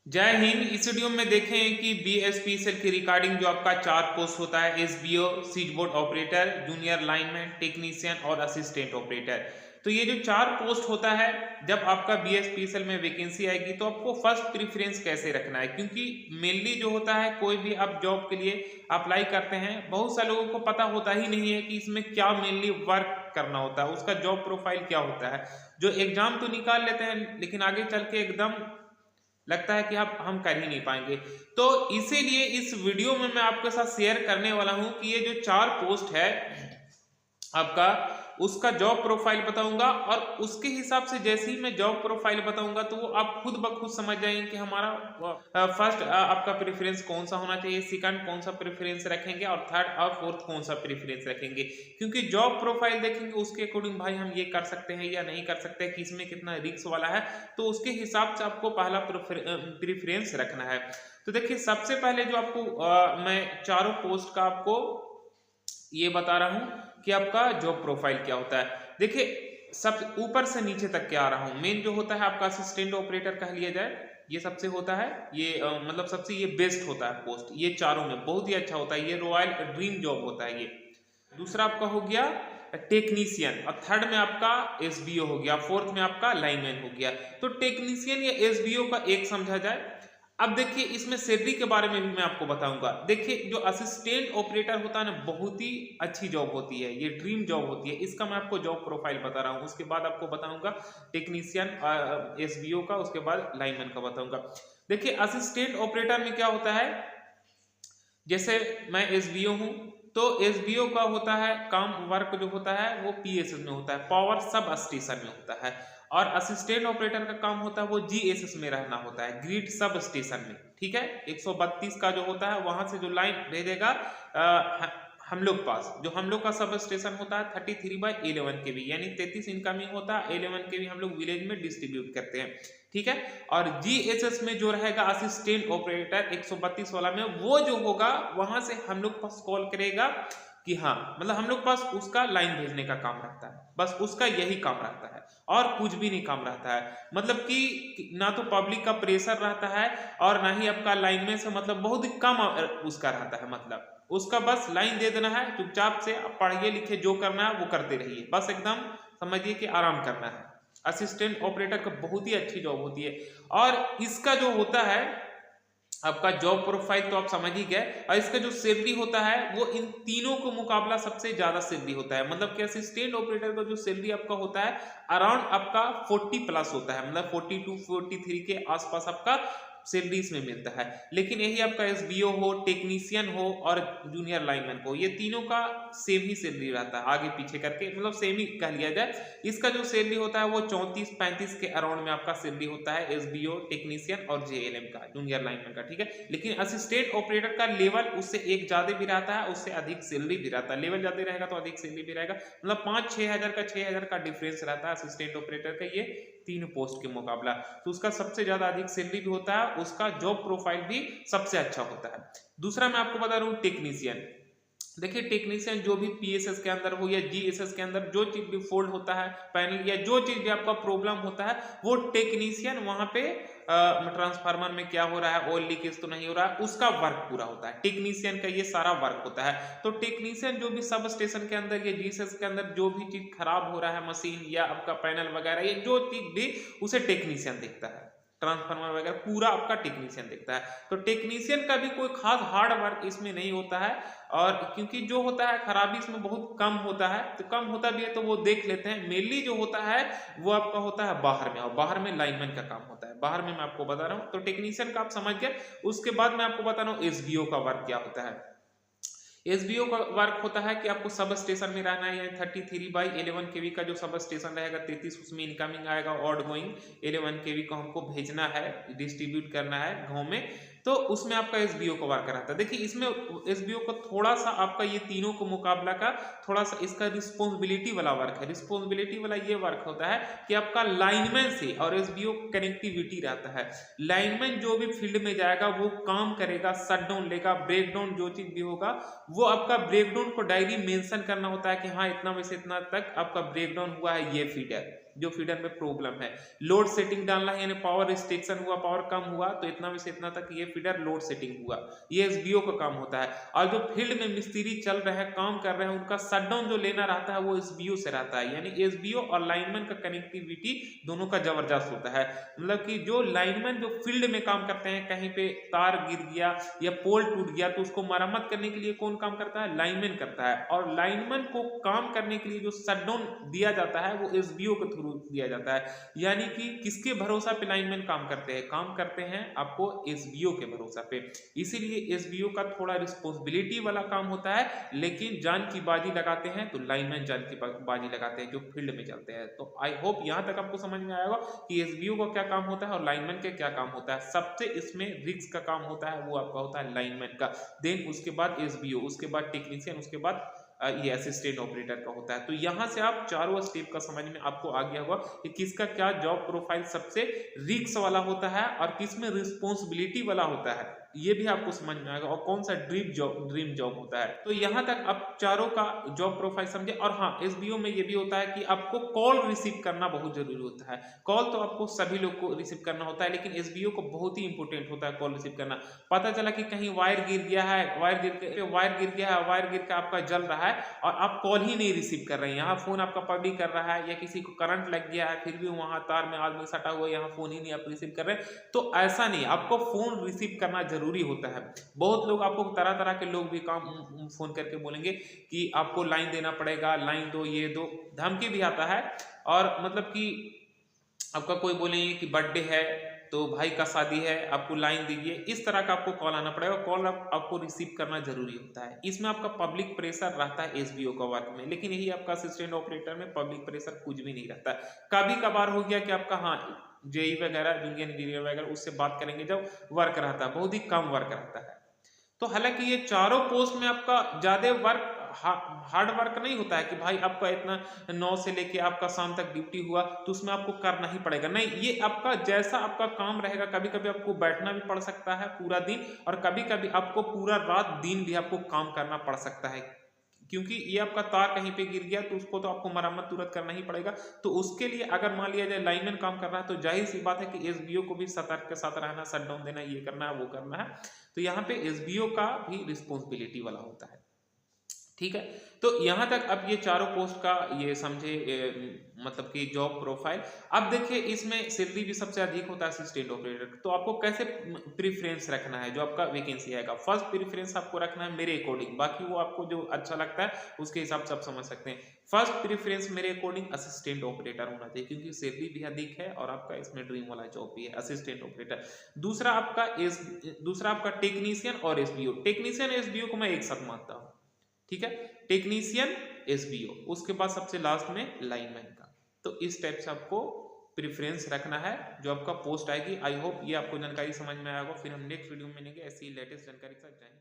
जय हिंद। इस वीडियो में देखें कि बीएसपी सेल की रिकॉर्डिंग जो आपका 4 पोस्ट होता है, SBO, switch board operator, junior lineman, technician और असिस्टेंट ऑपरेटर। तो ये जो 4 पोस्ट होता है, जब आपका बीएसपी सेल में वैकेंसी आएगी तो आपको फर्स्ट प्रेफरेंस कैसे रखना है, क्योंकि मेनली जो होता है कोई भी आप जॉब के लिए अप्लाई करते हैं, बहुत सारे लोगों को पता होता ही नहीं है कि इसमें क्या मेनली वर्क करना होता है, उसका जॉब प्रोफाइल क्या होता है। जो एग्जाम तो निकाल लेते हैं लेकिन आगे चल के एकदम लगता है कि अब हम कर ही नहीं पाएंगे। तो इसीलिए इस वीडियो में मैं आपके साथ शेयर करने वाला हूं कि ये जो 4 पोस्ट है आपका, उसका जॉब प्रोफाइल बताऊंगा, और उसके हिसाब से जैसे ही मैं जॉब प्रोफाइल बताऊंगा तो वो आप खुद ब खुद समझ जाएंगे कि हमारा फर्स्ट आपका प्रेफरेंस कौन सा होना चाहिए, सेकंड कौन सा प्रेफरेंस रखेंगे और थर्ड और फोर्थ कौन सा प्रेफरेंस रखेंगे। क्योंकि जॉब प्रोफाइल देखेंगे उसके अकॉर्डिंग भाई हम ये कर सकते हैं या नहीं कर सकते हैं, किसमें कितना रिस्क वाला है, तो उसके हिसाब से आपको पहला प्रेफरेंस रखना है। तो देखिए, सबसे पहले जो आपको मैं 4 पोस्ट का आपको ये बता रहा हूं कि आपका जॉब प्रोफाइल क्या होता है। देखिए, सब ऊपर से नीचे तक क्या आ रहा हूं। मेन जो होता है आपका असिस्टेंट ऑपरेटर कह लिया जाए, ये सबसे होता है, ये मतलब सबसे ये बेस्ट होता है पोस्ट, ये चारों में बहुत ही अच्छा होता है, ये रॉयल ड्रीम जॉब होता है ये। दूसरा आपका हो गया टेक्नीशियन, और थर्ड में आपका एसबीओ हो गया, फोर्थ में आपका लाइनमैन हो गया। तो टेक्नीशियन या एसबीओ का एक समझा जाए। अब देखिए, इसमें सैलरी के बारे में भी मैं आपको बताऊंगा। देखिए, जो असिस्टेंट ऑपरेटर होता है ना, बहुत ही अच्छी जॉब होती है, ये ड्रीम जॉब होती है, इसका मैं आपको जॉब प्रोफाइल बता रहा हूँ। उसके बाद आपको बताऊंगा टेक्नीशियन एसबीओ का, उसके बाद लाइनमैन का बताऊंगा। देखिए, असिस्टेंट ऑपरेटर में क्या होता है, जैसे मैं एसबीओ हूं, तो एसबीओ का होता है काम, वर्क जो होता है वो पीएसएस में होता है, पावर सब स्टेशन में होता है। और असिस्टेंट ऑपरेटर का काम होता है वो जीएसएस में रहना होता है, ग्रिड सब स्टेशन में। ठीक है, 132 का जो होता है वहां से जो लाइन भेजेगा हम लोग पास, जो हम लोग का सब स्टेशन होता है 33/11 केवी, यानी 33 इनकमिंग होता है, 11 केवी हम लोग विलेज में डिस्ट्रीब्यूट करते हैं। ठीक है, और जीएसएस में जो रहेगा असिस्टेंट ऑपरेटर 132 वाला में, वो जो होगा वहां से हम लोग पास कॉल करेगा कि हाँ, मतलब हम लोग पास उसका लाइन भेजने का काम रहता है, बस उसका यही काम रहता है और कुछ भी नहीं काम रहता है। मतलब कि ना तो पब्लिक का प्रेशर रहता है और ना ही आपका लाइन में से मतलब बहुत ही कम उसका रहता है, मतलब उसका बस लाइन दे देना है, चुपचाप से आप पढ़िए लिखिए, जो करना है वो करते रहिए, बस एकदम समझिए कि आराम करना है। असिस्टेंट ऑपरेटर का बहुत ही अच्छी जॉब होती है। और इसका जो होता है आपका जॉब प्रोफाइल तो आप समझ ही गए, और इसका जो सैलरी होता है वो इन तीनों को मुकाबला सबसे ज्यादा सैलरी होता है। मतलब कि असिस्टेंट ऑपरेटर का जो सैलरी आपका होता है अराउंड आपका 40 प्लस होता है, मतलब 42 43 के आसपास आपका सैलरी इसमें मिलता है। लेकिन यही आपका एसबीओ हो, टेक्नीशियन हो और जूनियर लाइनमैन हो, ये तीनों का सेम ही सैलरी रहता है, आगे पीछे करके मतलब सेम ही कह लिया जाए। इसका जो सैलरी होता है वो 34-35 के अराउंड में आपका सैलरी होता है, एसबीओ, टेक्नीशियन और जेएलएम का, जूनियर लाइनमैन का। ठीक है, लेकिन असिस्टेंट ऑपरेटर का लेवल उससे एक ज्यादा भी रहता है, उससे अधिक सैलरी भी रहता है। लेवल ज्यादा रहेगा तो अधिक सैलरी भी रहेगा, मतलब 5-6 हजार का 6 हजार का डिफरेंस रहता है असिस्टेंट ऑपरेटर का, ये 3 पोस्ट के मुकाबला। तो उसका सबसे ज्यादा अधिक सैलरी भी होता है, उसका जॉब प्रोफाइल भी सबसे अच्छा होता है। दूसरा मैं आपको बता रहा हूँ टेक्नीशियन। देखिए, टेक्नीशियन जो भी पीएसएस के अंदर हो या जीएसएस के अंदर जो चीज भी फोल्ड होता है पैनल, या जो चीज भी आपका प्रॉब्लम होता है, वो टेक्नीशियन वहां पे ट्रांसफार्मर में क्या हो रहा है, ऑयल लीकेज तो नहीं हो रहा है, उसका वर्क पूरा होता है, टेक्नीशियन का ये सारा वर्क होता है। तो टेक्नीशियन जो भी सब स्टेशन के अंदर या जीएसएस के अंदर जो भी चीज खराब हो रहा है, मशीन या आपका पैनल वगैरह, ये जो चीज भी उसे टेक्नीशियन देखता है, ट्रांसफार्मर वगैरह पूरा आपका टेक्नीशियन देखता है। तो टेक्नीशियन का भी कोई खास हार्ड वर्क इसमें नहीं होता है, और क्योंकि जो होता है खराबी इसमें बहुत कम होता है, तो कम होता भी है तो वो देख लेते हैं। मेनली जो होता है वो आपका होता है बाहर में, और बाहर में लाइनमैन का काम होता है, बाहर में मैं आपको बता रहा हूँ। तो टेक्नीशियन का आप समझ गए। उसके बाद मैं आपको बता रहा हूँ एसबीओ का वर्क क्या होता है। एसबीओ का वर्क होता है कि आपको सब स्टेशन में रहना है, यानी 33/11 केवी का जो सब स्टेशन रहेगा 33, उसमें इनकमिंग आएगा, आउट गोइंग 11 केवी को हमको भेजना है, डिस्ट्रीब्यूट करना है गांव में, तो उसमें आपका एसबीओ का वर्क रहता है। देखिए, इसमें एसबीओ का थोड़ा सा आपका ये तीनों को मुकाबला का थोड़ा सा इसका रिस्पॉन्सिबिलिटी वाला वर्क है। रिस्पॉन्सिबिलिटी वाला ये वर्क होता है कि आपका लाइनमैन से और एसबीओ कनेक्टिविटी रहता है। लाइनमैन जो भी फील्ड में जाएगा वो काम करेगा, शटडाउन लेगा, ब्रेकडाउन जो चीज भी होगा वो आपका ब्रेकडाउन को डायरी मेंशन करना होता है कि हाँ, इतना बजे से इतना तक आपका ब्रेकडाउन हुआ है, ये फीडर जो फीडर में प्रॉब्लम है। लोड सेटिंग डालना है यानी पावर रिस्ट्रिक्शन हुआ, पावर कम हुआ तो इतना में से इतना तक ये फीडर लोड सेटिंग हुआ, ये एसबीओ का काम होता है। और जो फील्ड में मिस्त्री चल रहे हैं, काम कर रहे हैं, उनका शटडाउन जो लेना रहता है वो एसबीओ से रहता है। यानी एसबीओ और लाइनमैन का कनेक्टिविटी दोनों का जबरदस्त होता है। मतलब कि जो लाइनमैन जो फील्ड में काम करते हैं, कहीं पे तार गिर गया या पोल टूट गया तो उसको मरम्मत करने के लिए कौन काम करता है? लाइनमैन करता है। और लाइनमैन को काम करने के लिए जो शटडाउन दिया जाता है वो एसबीओ के थ्रू दिया जाता है। यानी कि किसके भरोसा पे लाइनमैन काम करते हैं? काम करते हैं आपको एसबीओ के भरोसा पे। इसीलिए एसबीओ का थोड़ा रिस्पॉन्सिबिलिटी वाला काम होता है, लेकिन जान की बाजी लगाते हैं तो लाइनमैन जान की बाजी लगाते हैं जो फील्ड में चलते हैं। तो आई होप यहां तक आपको समझ में आएगा कि एसबीओ का क्या काम होता है और लाइनमैन का क्या काम होता है। सबसे इसमें रिस्क का काम होता है वो आपका होता है लाइनमैन का, देन उसके बाद एसबीओ, उसके बाद टेक्नीशियन, उसके बाद ये असिस्टेंट ऑपरेटर का होता है। तो यहां से आप चारों स्टेप का समझ में आपको आ गया होगा कि किसका क्या जॉब प्रोफाइल सबसे रिस्क वाला होता है और किसमें रिस्पॉन्सिबिलिटी वाला होता है, ये भी आपको समझ में आएगा, और कौन सा ड्रीम जॉब होता है। तो यहां तक आप चारों का जॉब प्रोफाइल समझे। और हाँ, एसबीओ में ये भी होता है कि आपको कॉल रिसीव करना बहुत जरूरी होता है। कॉल तो आपको सभी लोग को रिसीव करना होता है, लेकिन एसबीओ को बहुत ही इंपॉर्टेंट होता है कॉल रिसीव करना। पता चला कि कहीं वायर गिर गया है, वायर गिर के आपका जल रहा है और आप कॉल ही नहीं रिसीव कर रहे हैं, यहाँ फोन आपका पब्लिक कर रहा है या किसी को करंट लग गया है, फिर भी वहां तार में आदमी सटा हुआ है, यहाँ फोन ही नहीं आप रिसीव कर रहे हैं, तो ऐसा नहीं, आपको फोन रिसीव करना जरूरी होता है। बहुत लोग आपको तरह तरह के लोग भी काम फोन करके बोलेंगे कि आपको लाइन देना पड़ेगा, लाइन दो, ये दो, धमकी भी आता है। और मतलब कि आपका कोई बोलेंगे कि बर्थडे है तो भाई का शादी है, आपको लाइन दीजिए, इस तरह का आपको कॉल आना पड़ेगा। कॉल आपको रिसीव करना जरूरी होता है। इसमें आपका पब्लिक प्रेशर रहता है एसबीओ का वर्क में, लेकिन यही आपका असिस्टेंट ऑपरेटर में पब्लिक प्रेशर कुछ भी नहीं रहता। कभी कभार हो गया कि आपका हाँ जेई वगैरह, जूनियर इंजीनियर वगैरह, उससे बात करेंगे जब वर्क रहता है, बहुत ही कम वर्क रहता है। तो हालांकि ये चारों पोस्ट में आपका ज्यादा वर्क हार्ड वर्क नहीं होता है कि भाई आपका इतना 9 से लेके आपका शाम तक ड्यूटी हुआ तो उसमें आपको करना ही पड़ेगा, नहीं, ये आपका जैसा आपका काम रहेगा। कभी कभी आपको बैठना भी पड़ सकता है पूरा दिन, और कभी कभी आपको पूरा रात दिन भी आपको काम करना पड़ सकता है, क्योंकि ये आपका तार कहीं पे गिर गया तो उसको तो आपको मरम्मत तुरंत करना ही पड़ेगा। तो उसके लिए अगर मान लिया जाए लाइनमैन काम कर रहा है तो जाहिर सी बात है कि एसबीओ को भी सतर्क के साथ रहना, शटडाउन देना, ये करना है, वो करना है। तो यहाँ पे एसबीओ का भी रिस्पॉन्सिबिलिटी वाला होता है। ठीक है, तो यहां तक अब ये चारों पोस्ट का ये समझे मतलब कि जॉब प्रोफाइल। अब देखिए इसमें सैलरी भी सबसे अधिक होता है असिस्टेंट ऑपरेटर, तो आपको कैसे प्रीफरेंस रखना है जो आपका वैकेंसी आएगा। फर्स्ट प्रीफरेंस आपको रखना है मेरे अकॉर्डिंग, बाकी वो आपको जो अच्छा लगता है उसके हिसाब से आप समझ सकते हैं। फर्स्ट प्रीफरेंस मेरे अकॉर्डिंग असिस्टेंट ऑपरेटर होना चाहिए, क्योंकि सैलरी भी अधिक है और आपका इसमें ड्रीम वाला जॉब भी है असिस्टेंट ऑपरेटर। दूसरा आपका टेक्नीशियन और एसबीओ। टेक्नीशियन एसबीओ को मैं एक साथ मानता हूँ, ठीक है, टेक्नीशियन एसबीओ, उसके बाद सबसे लास्ट में लाइनमैन का। तो इस टाइप से आपको प्रेफरेंस रखना है जो आपका पोस्ट आएगी। आई होप ये आपको जानकारी समझ में आएगा। फिर हम नेक्स्ट वीडियो में मिलेंगे ऐसी लेटेस्ट जानकारी के साथ।